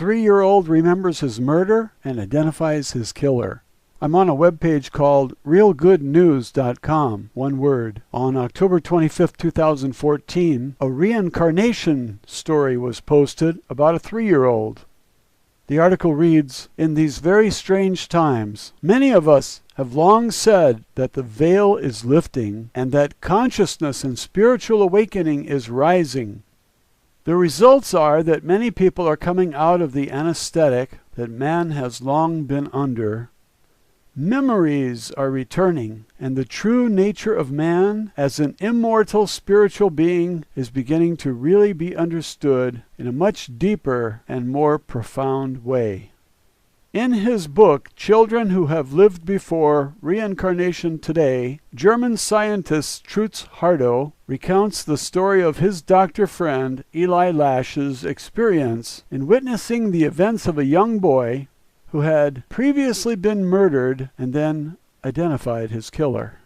3-year-old remembers his murder and identifies his killer. I'm on a webpage called realgoodnews.com, one word. On October 25, 2014, a reincarnation story was posted about a 3-year-old. The article reads, "In these very strange times, many of us have long said that the veil is lifting and that consciousness and spiritual awakening is rising. The results are that many people are coming out of the anesthetic that man has long been under. Memories are returning, and the true nature of man as an immortal spiritual being is beginning to really be understood in a much deeper and more profound way." In his book, Children Who Have Lived Before, Reincarnation Today, German scientist Trutz Hardo recounts the story of his doctor friend Eli Lash's experience in witnessing the events of a young boy who had previously been murdered and then identified his killer.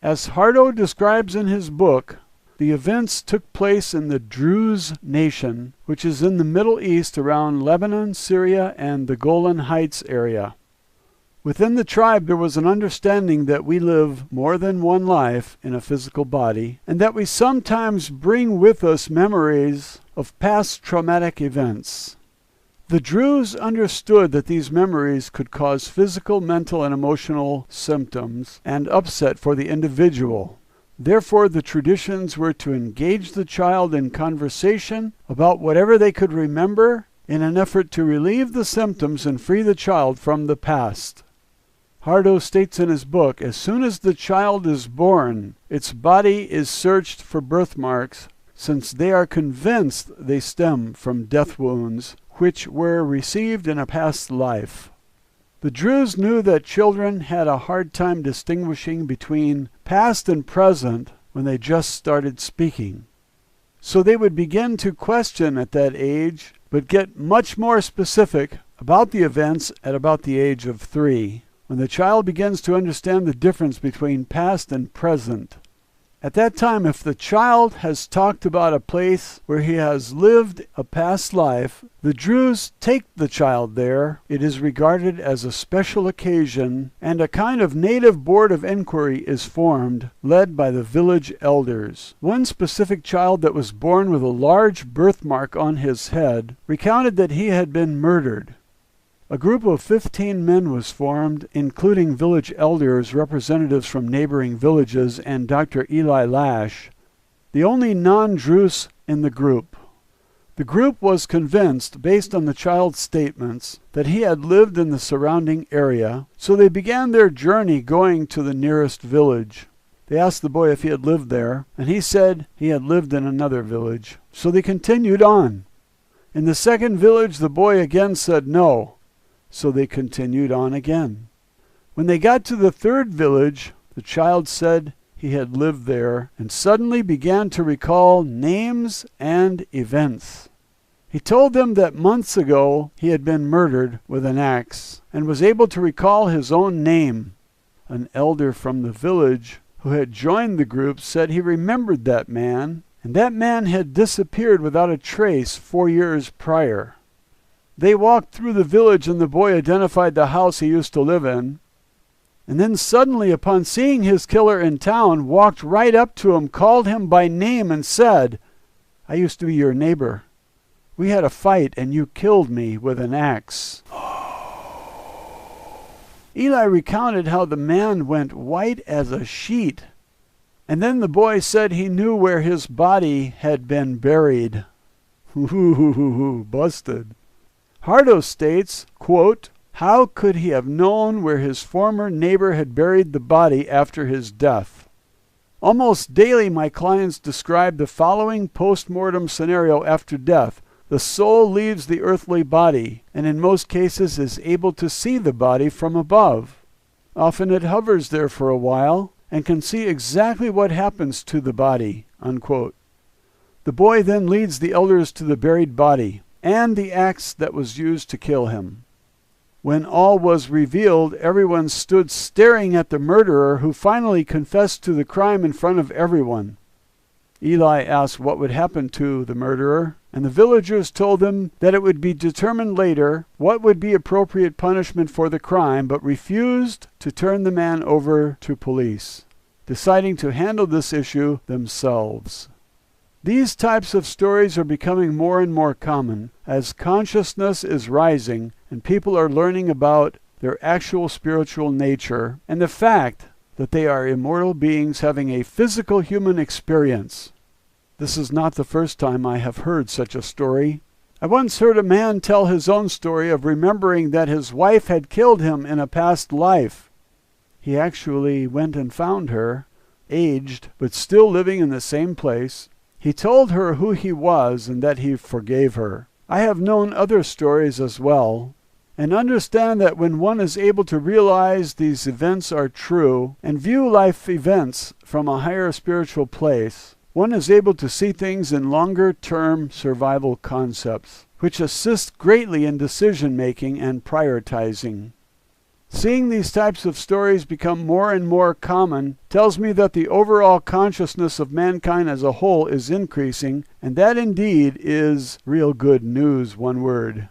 As Hardo describes in his book, the events took place in the Druze nation, which is in the Middle East around Lebanon, Syria, and the Golan Heights area. Within the tribe there was an understanding that we live more than one life in a physical body, and that we sometimes bring with us memories of past traumatic events. The Druze understood that these memories could cause physical, mental, and emotional symptoms and upset for the individual. Therefore, the traditions were to engage the child in conversation about whatever they could remember in an effort to relieve the symptoms and free the child from the past. Hardo states in his book, as soon as the child is born, its body is searched for birthmarks, since they are convinced they stem from death wounds which were received in a past life. The Druze knew that children had a hard time distinguishing between past and present when they just started speaking. So they would begin to question at that age, but get much more specific about the events at about the age of 3, when the child begins to understand the difference between past and present. At that time, if the child has talked about a place where he has lived a past life, the Druze take the child there. It is regarded as a special occasion, and a kind of native board of inquiry is formed, led by the village elders. One specific child that was born with a large birthmark on his head recounted that he had been murdered. A group of 15 men was formed, including village elders, representatives from neighboring villages, and Dr. Eli Lash, the only non-Druze in the group. The group was convinced, based on the child's statements, that he had lived in the surrounding area, so they began their journey going to the nearest village. They asked the boy if he had lived there, and he said he had lived in another village. So they continued on. In the second village, the boy again said no. So they continued on again. When they got to the third village, the child said he had lived there and suddenly began to recall names and events. He told them that months ago he had been murdered with an axe and was able to recall his own name. An elder from the village who had joined the group said he remembered that man, and that man had disappeared without a trace 4 years prior. They walked through the village and the boy identified the house he used to live in, and then suddenly, upon seeing his killer in town, walked right up to him, called him by name and said, "I used to be your neighbor. We had a fight and you killed me with an axe." Eli recounted how the man went white as a sheet, and then the boy said he knew where his body had been buried. Busted. Hardo states, quote, "How could he have known where his former neighbor had buried the body after his death? Almost daily my clients describe the following post-mortem scenario after death. The soul leaves the earthly body, and in most cases is able to see the body from above. Often it hovers there for a while, and can see exactly what happens to the body," unquote. The boy then leads the elders to the buried body and the axe that was used to kill him. When all was revealed, everyone stood staring at the murderer, who finally confessed to the crime in front of everyone. Eli asked what would happen to the murderer, and the villagers told them that it would be determined later what would be appropriate punishment for the crime, but refused to turn the man over to police, deciding to handle this issue themselves. These types of stories are becoming more and more common as consciousness is rising and people are learning about their actual spiritual nature and the fact that they are immortal beings having a physical human experience. This is not the first time I have heard such a story. I once heard a man tell his own story of remembering that his wife had killed him in a past life. He actually went and found her, aged, but still living in the same place. He told her who he was and that he forgave her. I have known other stories as well, and understand that when one is able to realize these events are true and view life events from a higher spiritual place, one is able to see things in longer-term survival concepts, which assist greatly in decision-making and prioritizing. Seeing these types of stories become more and more common tells me that the overall consciousness of mankind as a whole is increasing, and that indeed is real good news, one word.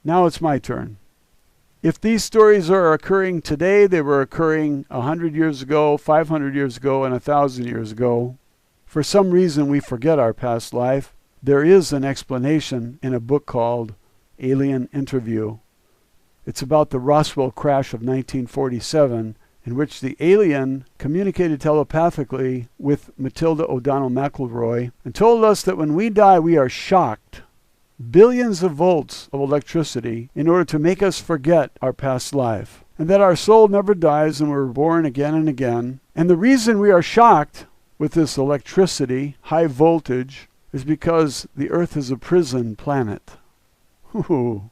Now it's my turn. If these stories are occurring today, they were occurring 100 years ago, 500 years ago, and 1,000 years ago. For some reason we forget our past life. There is an explanation in a book called Alien Interview. It's about the Roswell crash of 1947, in which the alien communicated telepathically with Matilda O'Donnell McElroy and told us that when we die, we are shocked. Billions of volts of electricity in order to make us forget our past life, and that our soul never dies and we're born again and again. And the reason we are shocked with this electricity, high voltage, is because the Earth is a prison planet. Ooh.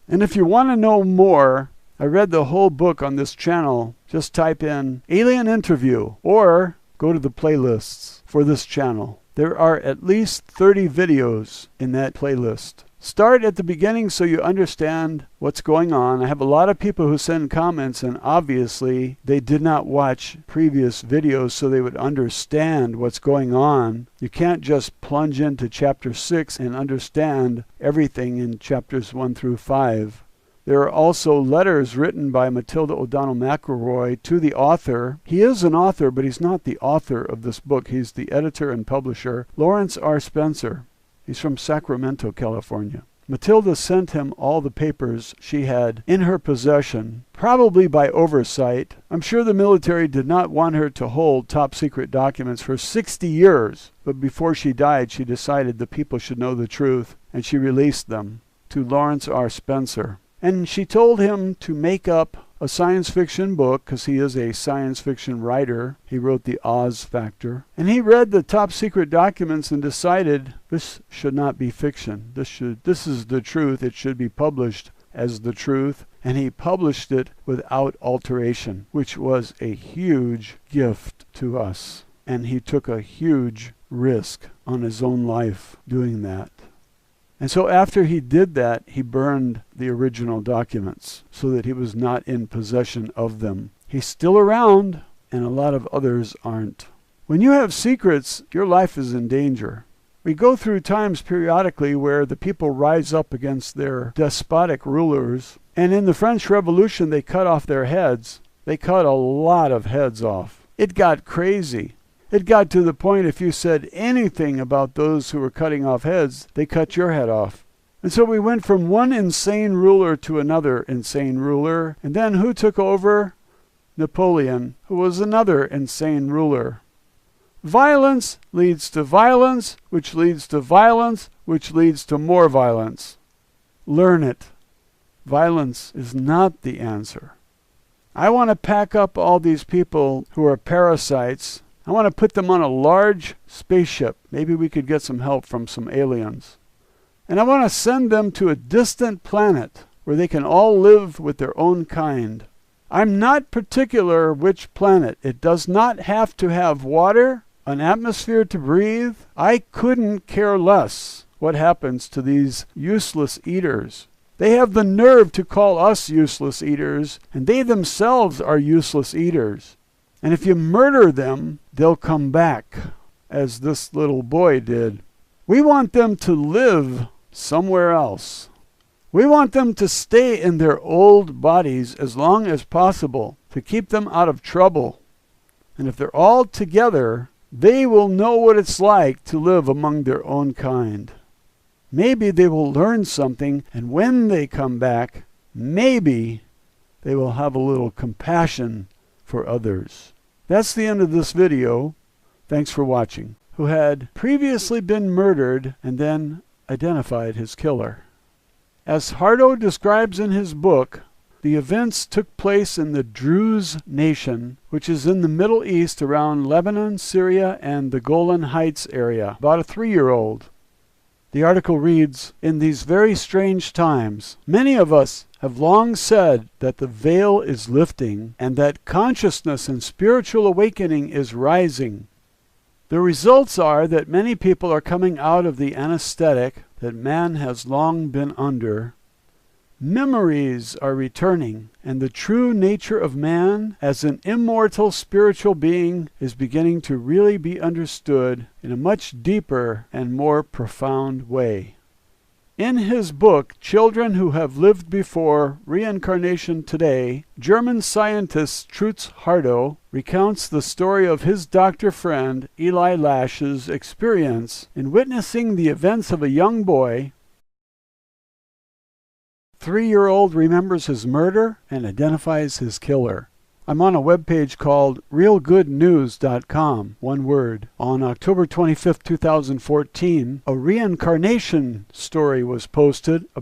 And if you want to know more, I read the whole book on this channel. Just type in Alien Interview or go to the playlists for this channel. There are at least 30 videos in that playlist. Start at the beginning so you understand what's going on. I have a lot of people who send comments, and obviously they did not watch previous videos so they would understand what's going on. You can't just plunge into chapter 6 and understand everything in chapters 1 through 5. There are also letters written by Matilda O'Donnell McElroy to the author. He is an author, but he's not the author of this book. He's the editor and publisher, Lawrence R. Spencer. He's from Sacramento, California. Matilda sent him all the papers she had in her possession, probably by oversight. I'm sure the military did not want her to hold top secret documents for 60 years, but before she died, she decided the people should know the truth, and she released them to Lawrence R. Spencer. And she told him to make up a science fiction book, because he is a science fiction writer. He wrote The Oz Factor. And he read the top secret documents and decided this should not be fiction. This is the truth. It should be published as the truth. And he published it without alteration, which was a huge gift to us. And he took a huge risk on his own life doing that. And so after he did that, he burned the original documents so that he was not in possession of them. He's still around, and a lot of others aren't. When you have secrets, your life is in danger. We go through times periodically where the people rise up against their despotic rulers, and in the French Revolution they cut off their heads. They cut a lot of heads off. It got crazy. It got to the point if you said anything about those who were cutting off heads, they cut your head off. And so we went from one insane ruler to another insane ruler. And then who took over? Napoleon, who was another insane ruler. Violence leads to violence, which leads to violence, which leads to more violence. Learn it. Violence is not the answer. I want to pack up all these people who are parasites. I want to put them on a large spaceship. Maybe we could get some help from some aliens. And I want to send them to a distant planet where they can all live with their own kind. I'm not particular which planet. It does not have to have water, an atmosphere to breathe. I couldn't care less what happens to these useless eaters. They have the nerve to call us useless eaters, and they themselves are useless eaters. And if you murder them, they'll come back, as this little boy did. We want them to live somewhere else. We want them to stay in their old bodies as long as possible to keep them out of trouble. And if they're all together, they will know what it's like to live among their own kind. Maybe they will learn something, and when they come back, maybe they will have a little compassion for others. That's the end of this video. Thanks for watching. Who had previously been murdered and then identified his killer. As Hardo describes in his book, the events took place in the Druze nation, which is in the Middle East around Lebanon, Syria, and the Golan Heights area, about a 3-year-old. The article reads, "In these very strange times, many of us have long said that the veil is lifting and that consciousness and spiritual awakening is rising. The results are that many people are coming out of the anesthetic that man has long been under. Memories are returning, and the true nature of man as an immortal spiritual being is beginning to really be understood in a much deeper and more profound way." In his book, Children Who Have Lived Before, Reincarnation Today, German scientist Trutz Hardo recounts the story of his doctor friend Eli Lash's experience in witnessing the events of a young boy. 3-year-old remembers his murder and identifies his killer. I'm on a webpage called realgoodnews.com, one word. On October 25th, 2014, a reincarnation story was posted